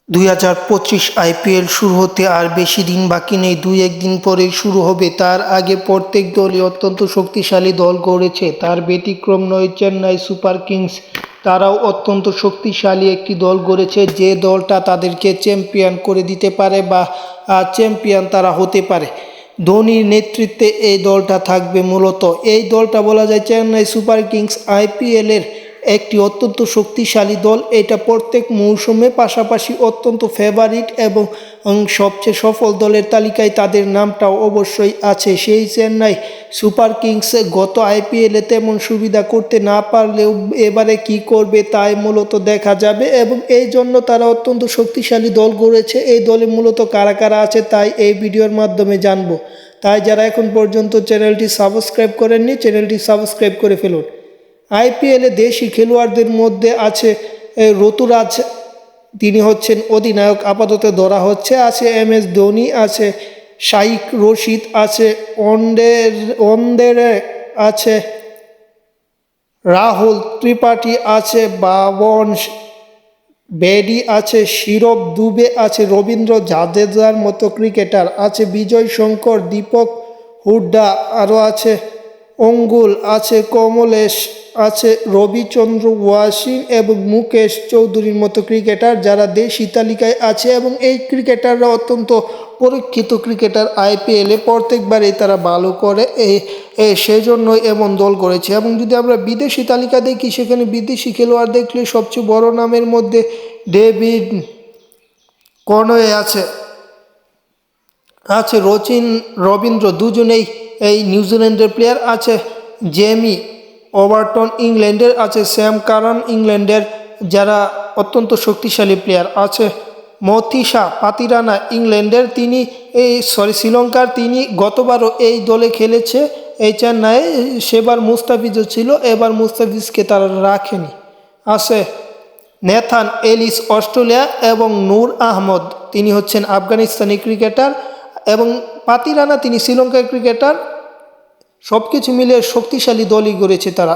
2025 IPL শুরু হতে আর বেশি দিন বাকি নেই। 2-1 দিন পরেই শুরু হবে। তার আগে প্রত্যেক দলই অত্যন্ত শক্তিশালী দল গড়েছে। তার ব্যতিক্রম নয় চেন্নাই সুপার কিংস। তারাও অত্যন্ত শক্তিশালী একটি দল গড়েছে, যে দলটা তাদেরকে চ্যাম্পিয়ন করে দিতে পারে বা চ্যাম্পিয়ন তারা হতে পারে। ধোনির নেতৃত্বে এই দলটা থাকবে। মূলত এই দলটা বলা যায় চেন্নাই সুপার কিংস আইপিএলের একটি অত্যন্ত শক্তিশালী দল। এটা প্রত্যেক মৌসুমে পাশাপাশি অত্যন্ত ফেভারিট এবং সবচেয়ে সফল দলের তালিকায় তাদের নামটাও অবশ্যই আছে। সেই চেন্নাই সুপার কিংস গত আইপিএলে তেমন সুবিধা করতে না পারলেও এবারে কি করবে তাই মূলত দেখা যাবে, এবং এই জন্য তারা অত্যন্ত শক্তিশালী দল গড়েছে। এই দলে মূলত কারা কারা আছে তাই এই ভিডিওর মাধ্যমে জানবো। তাই যারা এখন পর্যন্ত চ্যানেলটি সাবস্ক্রাইব করেননি, চ্যানেলটি সাবস্ক্রাইব করে ফেলুন। আইপিএলে দেশি খেলোয়াড়দের মধ্যে আছে ঋতুরাজ, তিনি হচ্ছেন অধিনায়ক আপাতত ধরা হচ্ছে। আছে MS ধোনি, আছে শাইখ রশিদ, আছে ওয়ান্ডেরে, আছে রাহুল ত্রিপাঠী, আছে বাবন বেডি, আছে শিরভ দুবে, আছে রবীন্দ্র জাদেজার মতো ক্রিকেটার, আছে বিজয় শঙ্কর, দীপক হুড্ডা, আরও আছে অঙ্গুল, আছে কমলেশ, আছে রবিচন্দ্র ওয়াসিম এবং মুকেশ চৌধুরীর মতো ক্রিকেটার যারা দেশি তালিকায় আছে। এবং এই ক্রিকেটাররা অত্যন্ত পরীক্ষিত ক্রিকেটার। আইপিএলে প্রত্যেকবারেই তারা ভালো করে, সেজন্যই এমন দল করেছে। এবং যদি আমরা বিদেশি তালিকা দেখি, সেখানে বিদেশি খেলোয়াড় দেখলে সবচেয়ে বড় নামের মধ্যে ডেভিড কনওয়ে আছে, রবীন্দ্র, দুজনেই এই নিউজিল্যান্ডের প্লেয়ার। আছে জেমি ওভারটন ইংল্যান্ডের, আছে স্যাম কারান ইংল্যান্ডের, যারা অত্যন্ত শক্তিশালী প্লেয়ার। আছে মথিসা পাতিরানা ইংল্যান্ডের, তিনি শ্রীলঙ্কার, তিনি গতবারও এই দলে খেলেছে এই চেন্নাই। সেবার মুস্তাফিজও ছিল, এবার মুস্তাফিজকে তারা রাখেনি। আছে নেথান এলিস অস্ট্রেলিয়া এবং নূর আহমদ, তিনি হচ্ছেন আফগানিস্তানি ক্রিকেটার, এবং পাতিরানা তিনি শ্রীলঙ্কার ক্রিকেটার। সব কিছু মিলে শক্তিশালী দলই গড়েছে তারা।